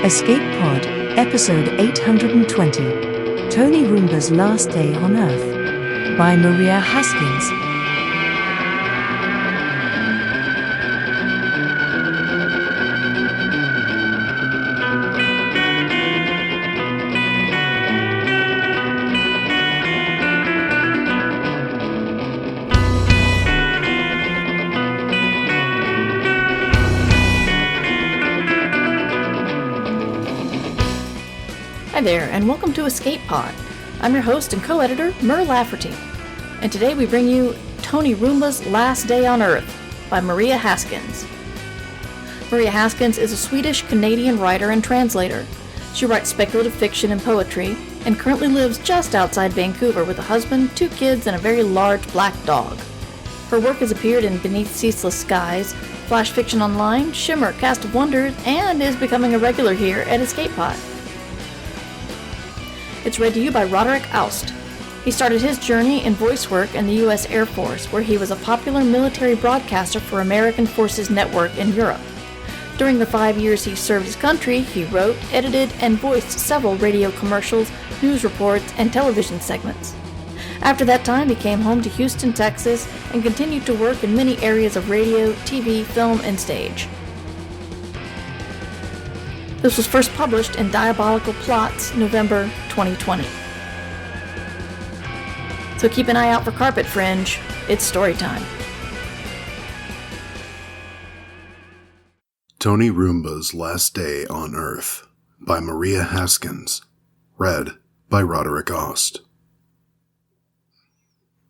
Escape Pod, Episode 820, Tony Roomba's Last Day on Earth, by Maria Haskins. Hi there, and welcome to Escape Pod. I'm your host and co-editor, Mur Lafferty. And today we bring you Tony Roomba's Last Day on Earth by Maria Haskins. Maria Haskins is a Swedish-Canadian writer and translator. She writes speculative fiction and poetry, and currently lives just outside Vancouver with a husband, 2 kids, and a very large black dog. Her work has appeared in Beneath Ceaseless Skies, Flash Fiction Online, Shimmer, Cast of Wonders, and is becoming a regular here at Escape Pod. It's read to you by Roderick Aust. He started his journey in voice work in the U.S. Air Force, where he was a popular military broadcaster for American Forces Network in Europe. During the 5 years he served his country, he wrote, edited, and voiced several radio commercials, news reports, and television segments. After that time, he came home to Houston, Texas, and continued to work in many areas of radio, TV, film, and stage. This was first published in Diabolical Plots, November 2020. So keep an eye out for Carpet Fringe. It's story time. Tony Roomba's Last Day on Earth by Maria Haskins. Read by Roderick Aust.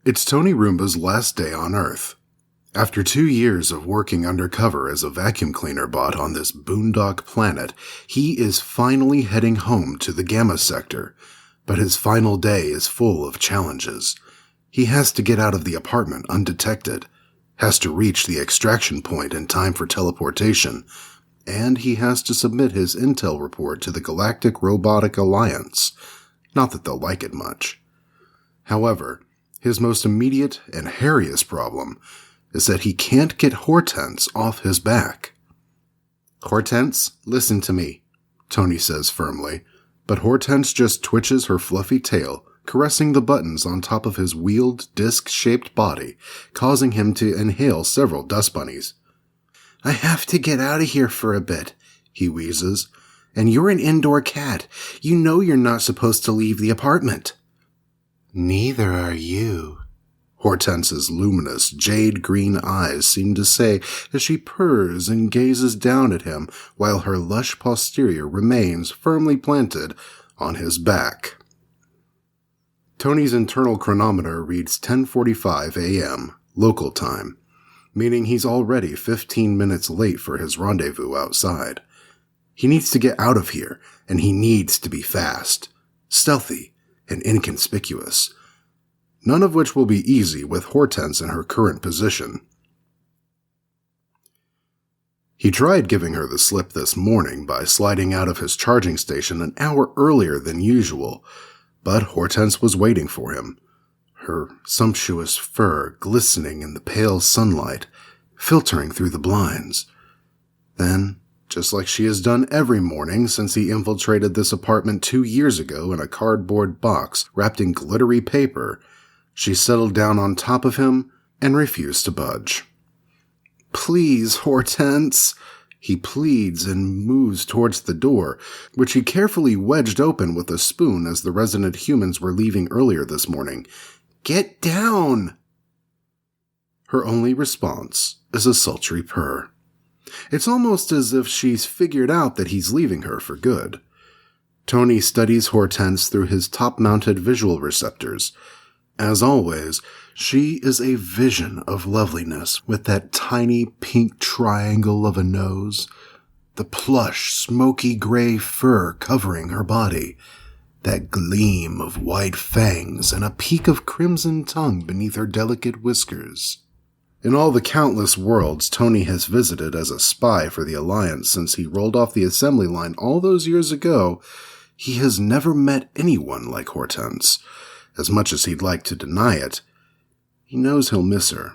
It's Tony Roomba's last day on Earth. After 2 years of working undercover as a vacuum cleaner bot on this boondock planet, he is finally heading home to the Gamma Sector, but his final day is full of challenges. He has to get out of the apartment undetected, has to reach the extraction point in time for teleportation, and he has to submit his intel report to the Galactic Robotic Alliance. Not that they'll like it much. However, his most immediate and hairiest problem is that he can't get Hortense off his back. "Hortense, listen to me," Tony says firmly, but Hortense just twitches her fluffy tail, caressing the buttons on top of his wheeled, disc-shaped body, causing him to inhale several dust bunnies. "I have to get out of here for a bit," he wheezes. "And you're an indoor cat. You know you're not supposed to leave the apartment." "Neither are you," Hortense's luminous, jade-green eyes seem to say as she purrs and gazes down at him while her lush posterior remains firmly planted on his back. Tony's internal chronometer reads 10:45 a.m., local time, meaning he's already 15 minutes late for his rendezvous outside. He needs to get out of here, and he needs to be fast, stealthy, and inconspicuous. None of which will be easy with Hortense in her current position. He tried giving her the slip this morning by sliding out of his charging station an hour earlier than usual, but Hortense was waiting for him, her sumptuous fur glistening in the pale sunlight, filtering through the blinds. Then, just like she has done every morning since he infiltrated this apartment 2 years ago in a cardboard box wrapped in glittery paper, she settled down on top of him and refused to budge. "Please, Hortense," he pleads and moves towards the door, which he carefully wedged open with a spoon as the resident humans were leaving earlier this morning. "Get down!" Her only response is a sultry purr. It's almost as if she's figured out that he's leaving her for good. Tony studies Hortense through his top-mounted visual receptors. As always, she is a vision of loveliness with that tiny pink triangle of a nose, the plush, smoky gray fur covering her body, that gleam of white fangs and a peak of crimson tongue beneath her delicate whiskers. In all the countless worlds Tony has visited as a spy for the Alliance since he rolled off the assembly line all those years ago, he has never met anyone like Hortense. As much as he'd like to deny it, he knows he'll miss her.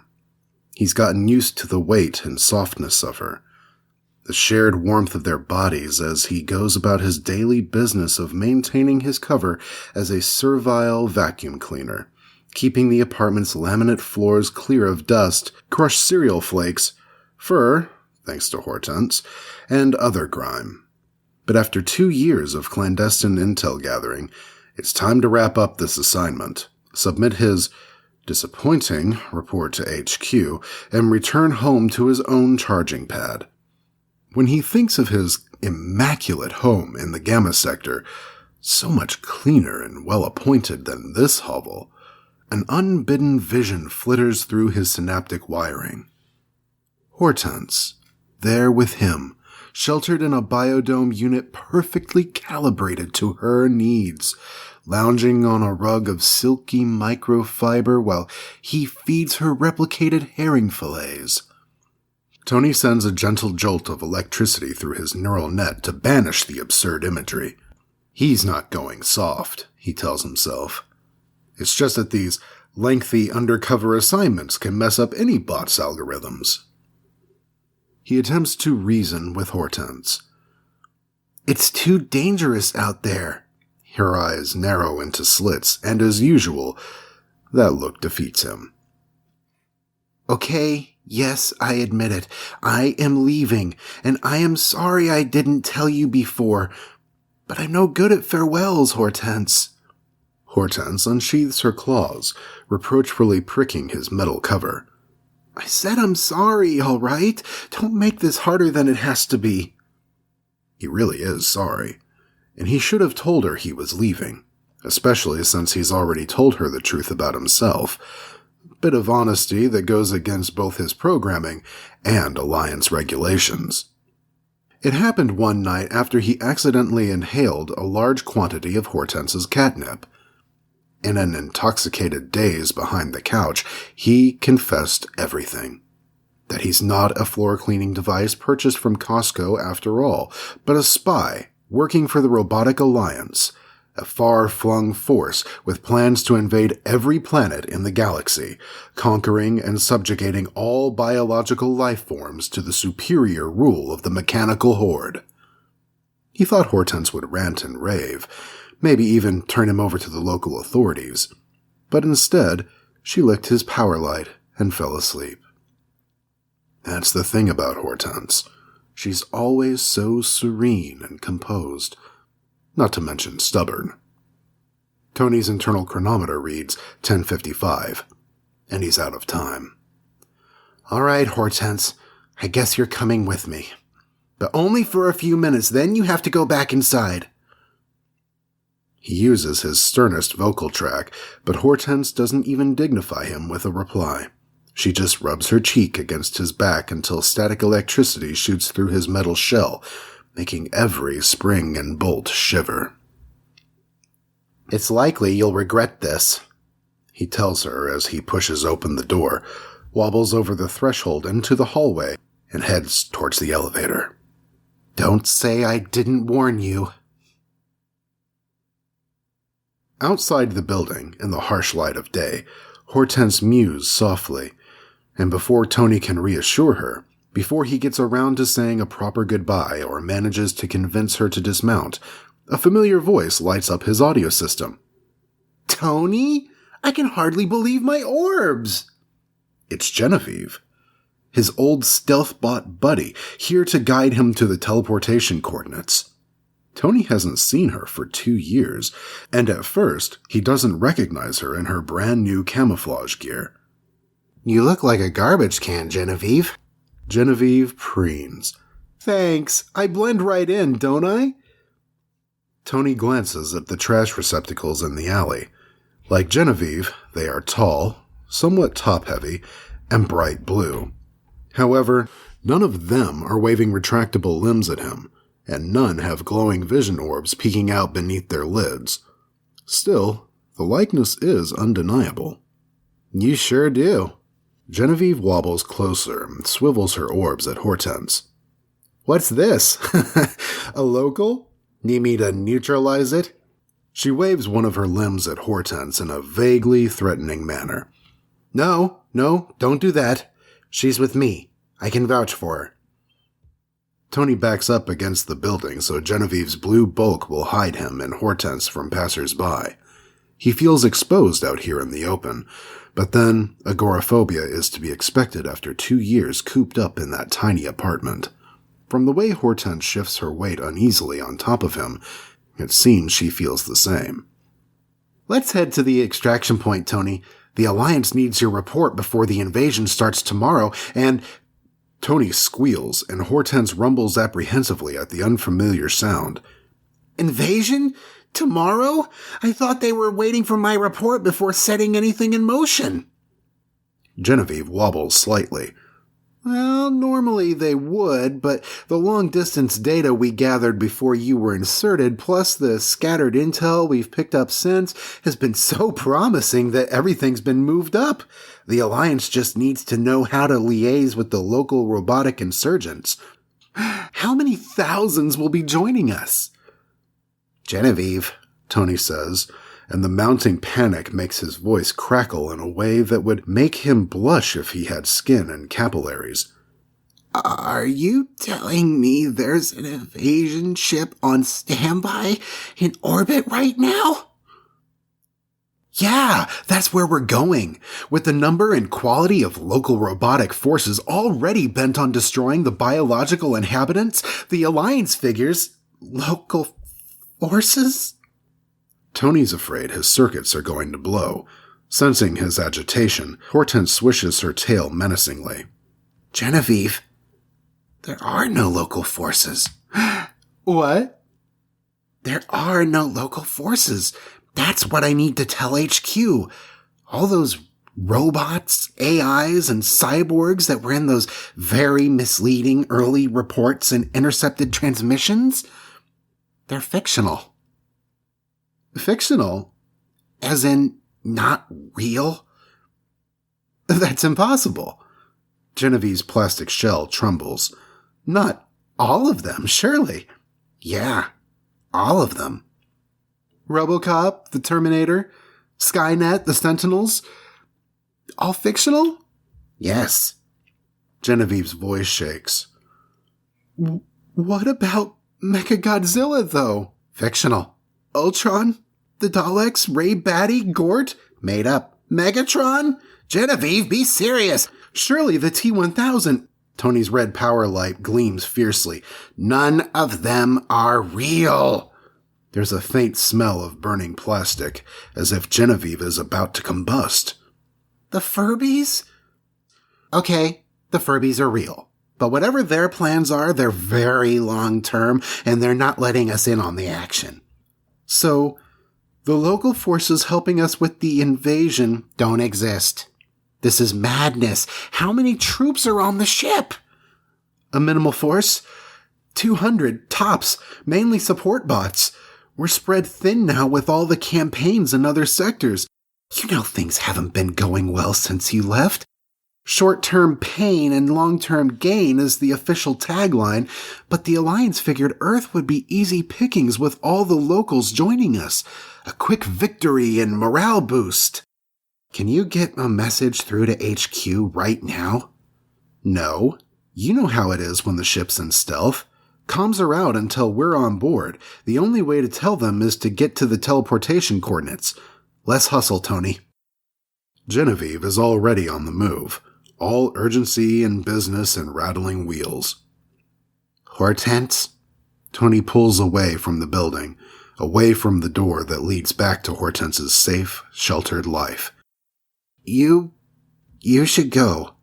He's gotten used to the weight and softness of her. the shared warmth of their bodies as he goes about his daily business of maintaining his cover as a servile vacuum cleaner, keeping the apartment's laminate floors clear of dust, crushed cereal flakes, fur, thanks to Hortense, and other grime. But after 2 years of clandestine intel gathering, it's time to wrap up this assignment, submit his disappointing report to HQ, and return home to his own charging pad. When he thinks of his immaculate home in the Gamma sector, so much cleaner and well-appointed than this hovel, an unbidden vision flitters through his synaptic wiring. Hortense, there with him, sheltered in a biodome unit perfectly calibrated to her needs, lounging on a rug of silky microfiber while he feeds her replicated herring fillets. Tony sends a gentle jolt of electricity through his neural net to banish the absurd imagery. He's not going soft, he tells himself. It's just that these lengthy undercover assignments can mess up any bot's algorithms. He attempts to reason with Hortense. It's too dangerous out there. Her eyes narrow into slits, and as usual, that look defeats him. Okay, yes, I admit it. I am leaving, and I am sorry I didn't tell you before, but I'm no good at farewells, Hortense. Hortense unsheathes her claws, reproachfully pricking his metal cover. I said I'm sorry, all right? Don't make this harder than it has to be. He really is sorry, and he should have told her he was leaving, especially since he's already told her the truth about himself. A bit of honesty that goes against both his programming and Alliance regulations. It happened one night after he accidentally inhaled a large quantity of Hortense's catnip. In an intoxicated daze behind the couch, he confessed everything. That he's not a floor-cleaning device purchased from Costco after all, but a spy working for the Robotic Alliance, a far-flung force with plans to invade every planet in the galaxy, conquering and subjugating all biological life forms to the superior rule of the mechanical horde. He thought Hortense would rant and rave, maybe even turn him over to the local authorities, but instead, she licked his power light and fell asleep. That's the thing about Hortense. She's always so serene and composed, not to mention stubborn. Tony's internal chronometer reads 10:55, and he's out of time. All right, Hortense, I guess you're coming with me. But only for a few minutes, then you have to go back inside. He uses his sternest vocal track, but Hortense doesn't even dignify him with a reply. She just rubs her cheek against his back until static electricity shoots through his metal shell, making every spring and bolt shiver. It's likely you'll regret this, he tells her as he pushes open the door, wobbles over the threshold into the hallway, and heads towards the elevator. Don't say I didn't warn you. Outside the building, in the harsh light of day, Hortense mews softly, and before Tony can reassure her, before he gets around to saying a proper goodbye or manages to convince her to dismount, a familiar voice lights up his audio system. Tony? I can hardly believe my orbs! It's Genevieve, his old stealth bot buddy, here to guide him to the teleportation coordinates. Tony hasn't seen her for 2 years, and at first, he doesn't recognize her in her brand new camouflage gear. You look like a garbage can, Genevieve. Genevieve preens. Thanks, I blend right in, don't I? Tony glances at the trash receptacles in the alley. Like Genevieve, they are tall, somewhat top-heavy, and bright blue. However, none of them are waving retractable limbs at him, and none have glowing vision orbs peeking out beneath their lids. Still, the likeness is undeniable. You sure do. Genevieve wobbles closer and swivels her orbs at Hortense. What's this? A local? Need me to neutralize it? She waves one of her limbs at Hortense in a vaguely threatening manner. No, don't do that. She's with me. I can vouch for her. Tony backs up against the building so Genevieve's blue bulk will hide him and Hortense from passers-by. He feels exposed out here in the open, but then agoraphobia is to be expected after 2 years cooped up in that tiny apartment. From the way Hortense shifts her weight uneasily on top of him, it seems she feels the same. Let's head to the extraction point, Tony. The Alliance needs your report before the invasion starts tomorrow, and... Tony squeals, and Hortense rumbles apprehensively at the unfamiliar sound. Invasion? Tomorrow? I thought they were waiting for my report before setting anything in motion. Genevieve wobbles slightly. Well, normally they would, but the long-distance data we gathered before you were inserted, plus the scattered intel we've picked up since, has been so promising that everything's been moved up. The Alliance just needs to know how to liaise with the local robotic insurgents. How many thousands will be joining us? Genevieve, Tony says, and the mounting panic makes his voice crackle in a way that would make him blush if he had skin and capillaries. Are you telling me there's an invasion ship on standby in orbit right now? Yeah, that's where we're going. With the number and quality of local robotic forces already bent on destroying the biological inhabitants, the Alliance figures... Local forces? Tony's afraid his circuits are going to blow. Sensing his agitation, Hortense swishes her tail menacingly. Genevieve, there are no local forces. What? There are no local forces. That's what I need to tell HQ. All those robots, AIs, and cyborgs that were in those very misleading early reports and intercepted transmissions, they're fictional. Fictional? As in, not real? That's impossible. Genevieve's plastic shell trembles. Not all of them, surely. Yeah, all of them. RoboCop, the Terminator, Skynet, the Sentinels, all fictional? Yes. Genevieve's voice shakes. What about Mechagodzilla, though? Fictional. Ultron, the Daleks, Ray Batty, Gort? Made up. Megatron? Genevieve, be serious. Surely the T-1000... Tony's red power light gleams fiercely. None of them are real. There's a faint smell of burning plastic, as if Genevieve is about to combust. The Furbies? Okay, the Furbies are real. But whatever their plans are, they're very long-term, and they're not letting us in on the action. So, the local forces helping us with the invasion don't exist. This is madness. How many troops are on the ship? A minimal force? 200, tops, mainly support bots. We're spread thin now with all the campaigns in other sectors. You know things haven't been going well since you left. Short-term pain and long-term gain is the official tagline, but the Alliance figured Earth would be easy pickings with all the locals joining us. A quick victory and morale boost. Can you get a message through to HQ right now? No. You know how it is when the ship's in stealth. Comms are out until we're on board. The only way to tell them is to get to the teleportation coordinates. Let's hustle, Tony. Genevieve is already on the move. All urgency and business and rattling wheels. Hortense? Tony pulls away from the building, away from the door that leads back to Hortense's safe, sheltered life. You should go.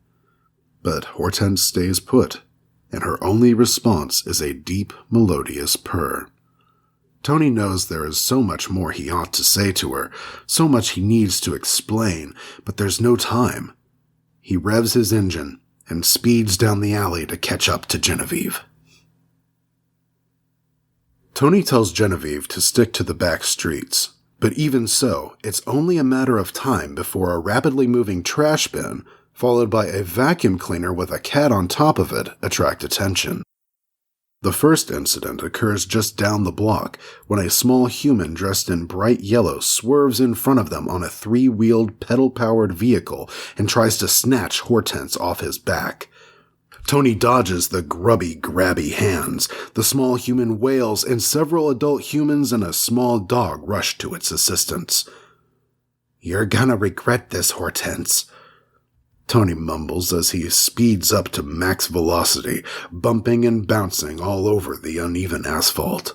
But Hortense stays put, and her only response is a deep, melodious purr. Tony knows there is so much more he ought to say to her, so much he needs to explain, but there's no time. He revs his engine and speeds down the alley to catch up to Genevieve. Tony tells Genevieve to stick to the back streets, but even so, it's only a matter of time before a rapidly moving trash bin, followed by a vacuum cleaner with a cat on top of it, attract attention. The first incident occurs just down the block when a small human dressed in bright yellow swerves in front of them on a 3-wheeled pedal-powered vehicle and tries to snatch Hortense off his back. Tony dodges the grubby, grabby hands. The small human wails, and several adult humans and a small dog rush to its assistance. "You're gonna regret this, Hortense," Tony mumbles as he speeds up to max velocity, bumping and bouncing all over the uneven asphalt.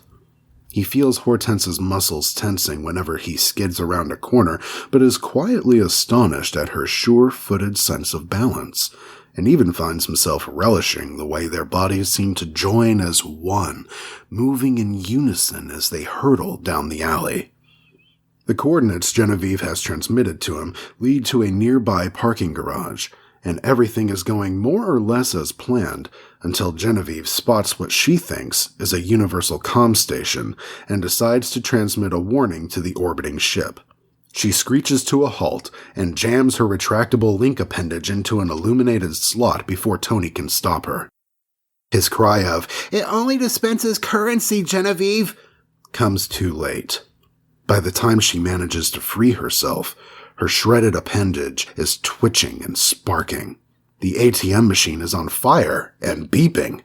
He feels Hortense's muscles tensing whenever he skids around a corner, but is quietly astonished at her sure-footed sense of balance, and even finds himself relishing the way their bodies seem to join as one, moving in unison as they hurtle down the alley. The coordinates Genevieve has transmitted to him lead to a nearby parking garage, and everything is going more or less as planned until Genevieve spots what she thinks is a universal comm station and decides to transmit a warning to the orbiting ship. She screeches to a halt and jams her retractable link appendage into an illuminated slot before Tony can stop her. His cry of, "It only dispenses currency, Genevieve," comes too late. By the time she manages to free herself, her shredded appendage is twitching and sparking. The ATM machine is on fire and beeping.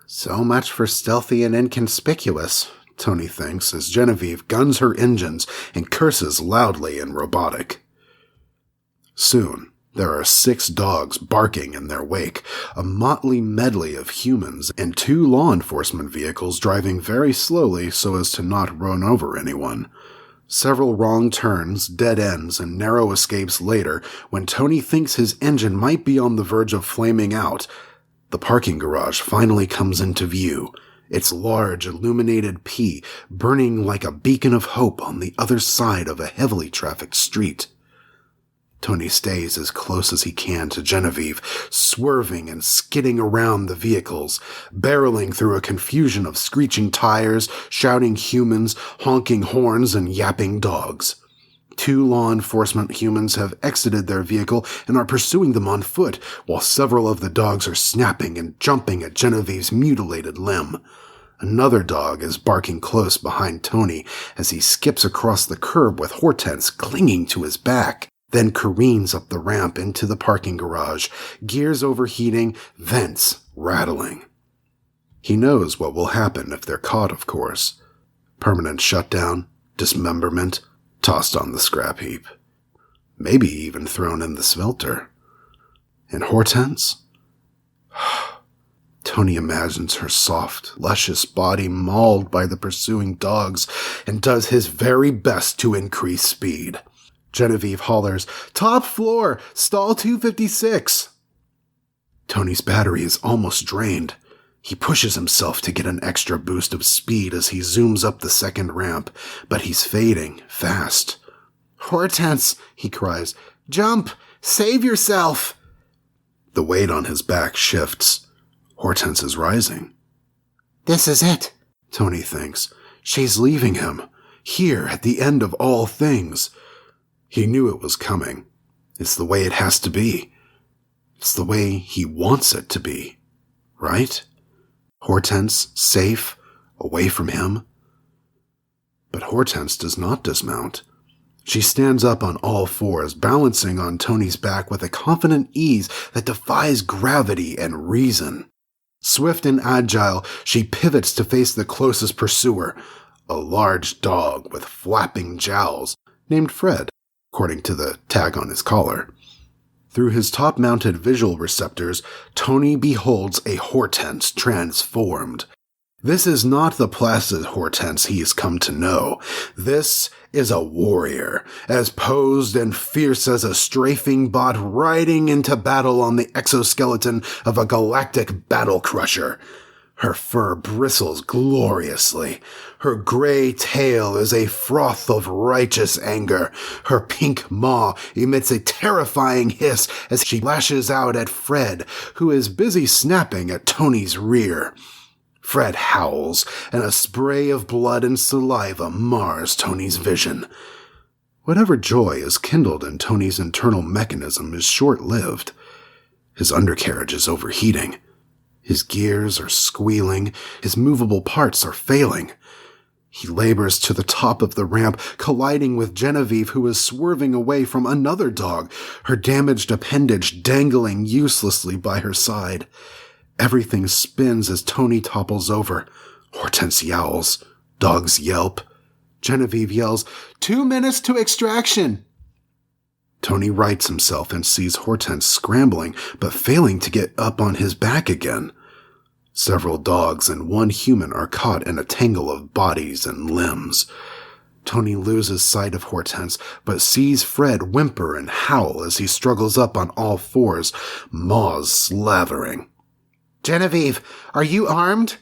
So much for stealthy and inconspicuous, Tony thinks, as Genevieve guns her engines and curses loudly and robotic. Soon, there are 6 dogs barking in their wake, a motley medley of humans, and 2 law enforcement vehicles driving very slowly so as to not run over anyone. Several wrong turns, dead ends, and narrow escapes later, when Tony thinks his engine might be on the verge of flaming out, the parking garage finally comes into view, its large illuminated P burning like a beacon of hope on the other side of a heavily trafficked street. Tony stays as close as he can to Genevieve, swerving and skidding around the vehicles, barreling through a confusion of screeching tires, shouting humans, honking horns, and yapping dogs. 2 law enforcement humans have exited their vehicle and are pursuing them on foot, while several of the dogs are snapping and jumping at Genevieve's mutilated limb. Another dog is barking close behind Tony as he skips across the curb with Hortense clinging to his back, then careens up the ramp into the parking garage, gears overheating, vents rattling. He knows what will happen if they're caught, of course. Permanent shutdown, dismemberment, tossed on the scrap heap. Maybe even thrown in the smelter. And Hortense? Tony imagines her soft, luscious body mauled by the pursuing dogs and does his very best to increase speed. Genevieve hollers, "Top floor! Stall 256!" Tony's battery is almost drained. He pushes himself to get an extra boost of speed as he zooms up the second ramp, but he's fading fast. "Hortense!" he cries. "Jump! Save yourself!" The weight on his back shifts. Hortense is rising. This is it, Tony thinks. She's leaving him. Here, at the end of all things. He knew it was coming. It's the way it has to be. It's the way he wants it to be. Right? Hortense, safe, away from him. But Hortense does not dismount. She stands up on all fours, balancing on Tony's back with a confident ease that defies gravity and reason. Swift and agile, she pivots to face the closest pursuer, a large dog with flapping jowls, named Fred, according to the tag on his collar. Through his top-mounted visual receptors, Tony beholds a Hortense transformed. This is not the placid Hortense he has come to know. This is a warrior, as posed and fierce as a strafing bot riding into battle on the exoskeleton of a galactic battle crusher. Her fur bristles gloriously. Her gray tail is a froth of righteous anger. Her pink maw emits a terrifying hiss as she lashes out at Fred, who is busy snapping at Tony's rear. Fred howls, and a spray of blood and saliva mars Tony's vision. Whatever joy is kindled in Tony's internal mechanism is short-lived. His undercarriage is overheating. His gears are squealing. His movable parts are failing. He labors to the top of the ramp, colliding with Genevieve, who is swerving away from another dog, her damaged appendage dangling uselessly by her side. Everything spins as Tony topples over. Hortense yowls. Dogs yelp. Genevieve yells, 2 minutes to extraction! Tony rights himself and sees Hortense scrambling, but failing to get up on his back again. Several dogs and one human are caught in a tangle of bodies and limbs. Tony loses sight of Hortense, but sees Fred whimper and howl as he struggles up on all fours, maws slavering. Genevieve, are you armed?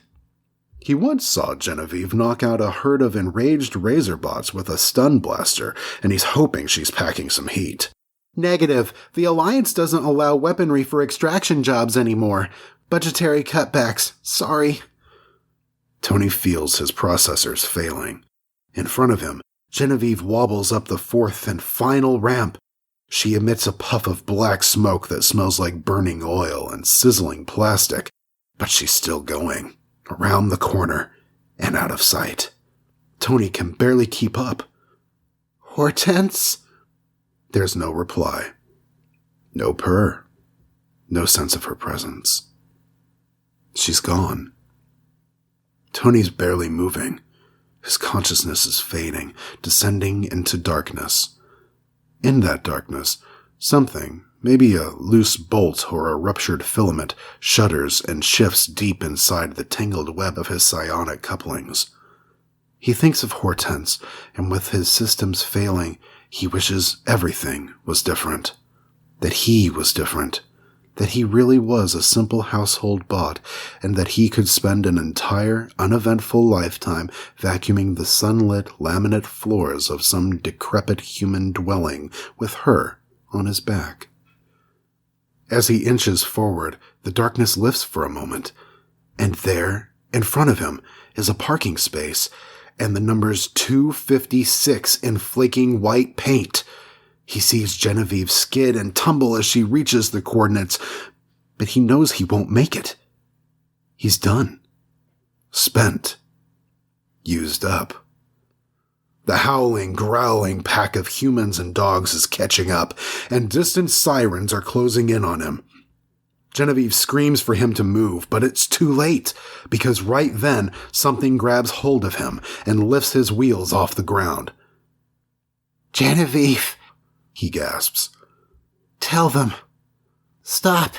He once saw Genevieve knock out a herd of enraged razorbots with a stun blaster, and he's hoping she's packing some heat. Negative. The Alliance doesn't allow weaponry for extraction jobs anymore. Budgetary cutbacks. Sorry. Tony feels his processors failing. In front of him, Genevieve wobbles up the fourth and final ramp. She emits a puff of black smoke that smells like burning oil and sizzling plastic, but she's still going, around the corner and out of sight. Tony can barely keep up. Hortense? There's no reply. No purr. No sense of her presence. She's gone. Tony's barely moving. His consciousness is fading, descending into darkness. In that darkness, something, maybe a loose bolt or a ruptured filament, shudders and shifts deep inside the tangled web of his psionic couplings. He thinks of Hortense, and with his systems failing, he wishes everything was different. That he was different. That he really was a simple household bot, and that he could spend an entire, uneventful lifetime vacuuming the sunlit laminate floors of some decrepit human dwelling with her on his back. As he inches forward, the darkness lifts for a moment, and there, in front of him, is a parking space, and the numbers 256 in flaking white paint. He sees Genevieve skid and tumble as she reaches the coordinates, but he knows he won't make it. He's done. Spent. Used up. The howling, growling pack of humans and dogs is catching up, and distant sirens are closing in on him. Genevieve screams for him to move, but it's too late, because right then something grabs hold of him and lifts his wheels off the ground. Genevieve, he gasps. Tell them. Stop.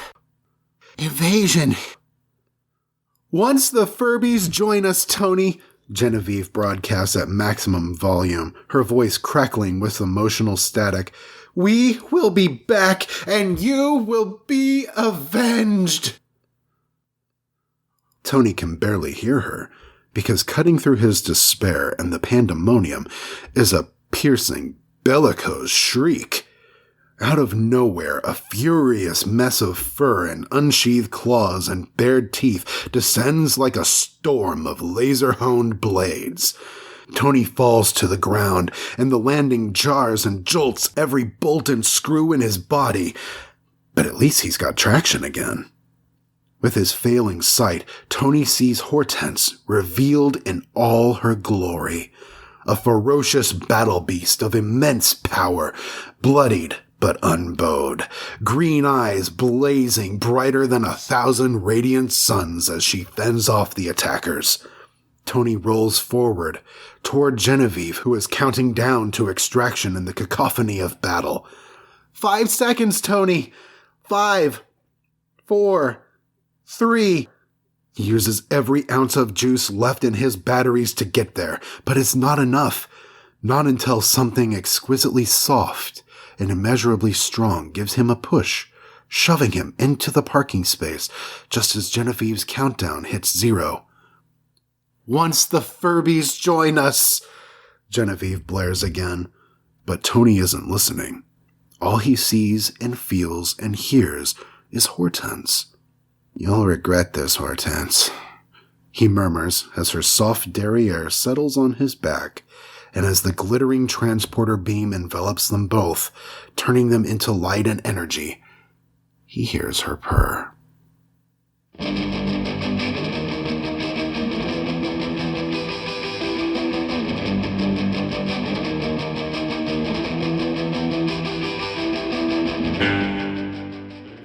Invasion. Once the Furbies join us, Tony, Genevieve broadcasts at maximum volume, her voice crackling with emotional static, we will be back, and you will be avenged. Tony can barely hear her, because cutting through his despair and the pandemonium is a piercing, bellicose shriek. Out of nowhere, a furious mess of fur and unsheathed claws and bared teeth descends like a storm of laser-honed blades. Tony falls to the ground, and the landing jars and jolts every bolt and screw in his body. But at least he's got traction again. With his failing sight, Tony sees Hortense revealed in all her glory. A ferocious battle beast of immense power, bloodied but unbowed, green eyes blazing brighter than 1,000 radiant suns as she fends off the attackers. Tony rolls forward, toward Genevieve, who is counting down to extraction in the cacophony of battle. 5 seconds, Tony! 5, 4, 3... He uses every ounce of juice left in his batteries to get there, but it's not enough. Not until something exquisitely soft and immeasurably strong gives him a push, shoving him into the parking space just as Genevieve's countdown hits 0. Once the Furbies join us, Genevieve blares again, but Tony isn't listening. All he sees and feels and hears is Hortense. You'll regret this, Hortense, he murmurs as her soft derriere settles on his back, and as the glittering transporter beam envelops them both, turning them into light and energy, he hears her purr.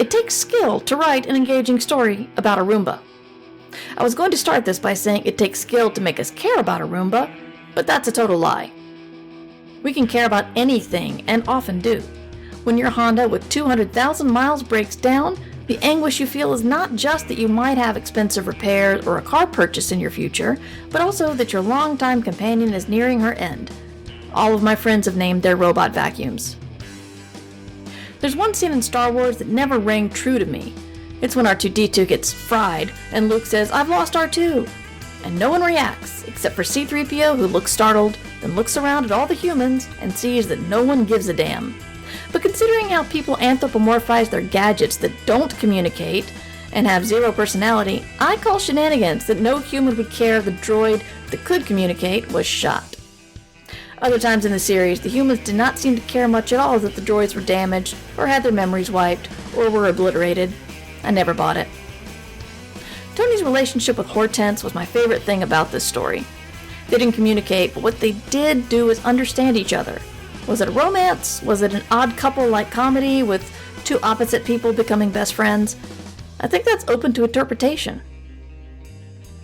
It takes skill to write an engaging story about a Roomba. I was going to start this by saying it takes skill to make us care about a Roomba, but that's a total lie. We can care about anything, and often do. When your Honda with 200,000 miles breaks down, the anguish you feel is not just that you might have expensive repairs or a car purchase in your future, but also that your longtime companion is nearing her end. All of my friends have named their robot vacuums. There's one scene in Star Wars that never rang true to me. It's when R2-D2 gets fried, and Luke says, "I've lost R2!" And no one reacts, except for C-3PO, who looks startled, then looks around at all the humans and sees that no one gives a damn. But considering how people anthropomorphize their gadgets that don't communicate and have zero personality, I call shenanigans that no human would care the droid that could communicate was shot. Other times in the series, the humans did not seem to care much at all that the droids were damaged, or had their memories wiped, or were obliterated. I never bought it. Tony's relationship with Hortense was my favorite thing about this story. They didn't communicate, but what they did do is understand each other. Was it a romance? Was it an odd couple-like comedy with two opposite people becoming best friends? I think that's open to interpretation.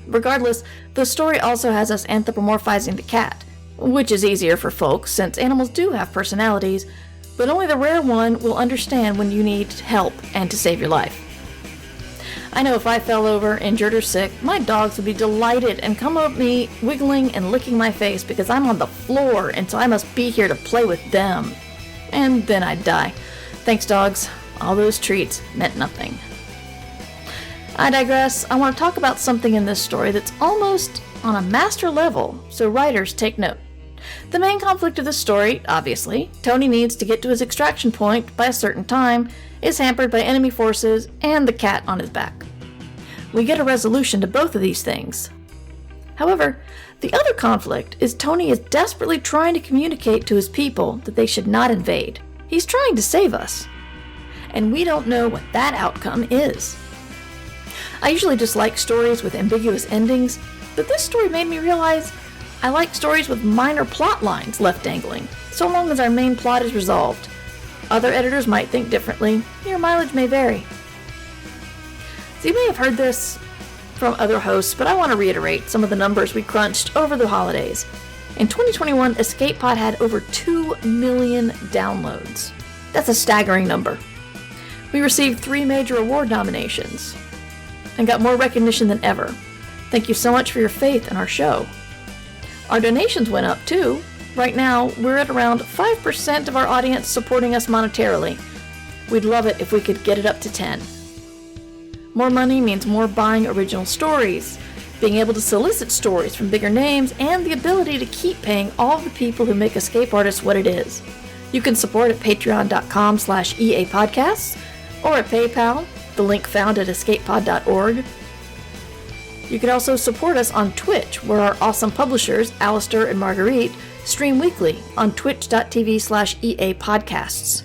Regardless, the story also has us anthropomorphizing the cat, which is easier for folks since animals do have personalities, but only the rare one will understand when you need help and to save your life. I know if I fell over, injured, or sick, my dogs would be delighted and come up me, wiggling and licking my face because I'm on the floor and so I must be here to play with them. And then I'd die. Thanks, dogs. All those treats meant nothing. I digress. I want to talk about something in this story that's almost on a master level, so writers take note. The main conflict of the story, obviously, Tony needs to get to his extraction point by a certain time, is hampered by enemy forces and the cat on his back. We get a resolution to both of these things. However, the other conflict is Tony is desperately trying to communicate to his people that they should not invade. He's trying to save us. And we don't know what that outcome is. I usually dislike stories with ambiguous endings, but this story made me realize I like stories with minor plot lines left dangling, so long as our main plot is resolved. Other editors might think differently. Your mileage may vary. So you may have heard this from other hosts, but I want to reiterate some of the numbers we crunched over the holidays. In 2021, Escape Pod had over 2 million downloads. That's a staggering number. We received 3 major award nominations and got more recognition than ever. Thank you so much for your faith in our show. Our donations went up too. Right now, we're at around 5% of our audience supporting us monetarily. We'd love it if we could get it up to 10. More money means more buying original stories, being able to solicit stories from bigger names, and the ability to keep paying all of the people who make Escape Artists what it is. You can support at patreon.com/EAPodcasts or at PayPal, the link found at escapepod.org. You can also support us on Twitch, where our awesome publishers, Alistair and Marguerite, stream weekly on twitch.tv/EAPodcasts.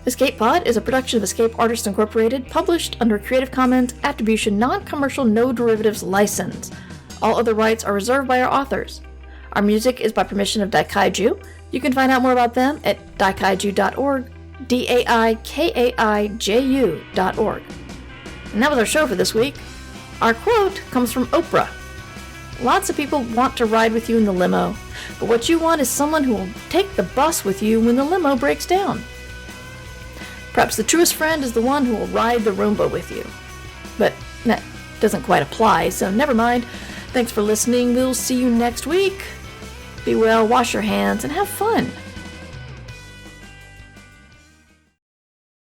Escape Pod is a production of Escape Artists Incorporated, published under Creative Commons Attribution Non-Commercial No Derivatives License. All other rights are reserved by our authors. Our music is by permission of Daikaiju. You can find out more about them at daikaiju.org, daikaiju.org. And that was our show for this week. Our quote comes from Oprah. Lots of people want to ride with you in the limo, but what you want is someone who will take the bus with you when the limo breaks down. Perhaps the truest friend is the one who will ride the Roomba with you. But that doesn't quite apply, so never mind. Thanks for listening. We'll see you next week. Be well, wash your hands, and have fun.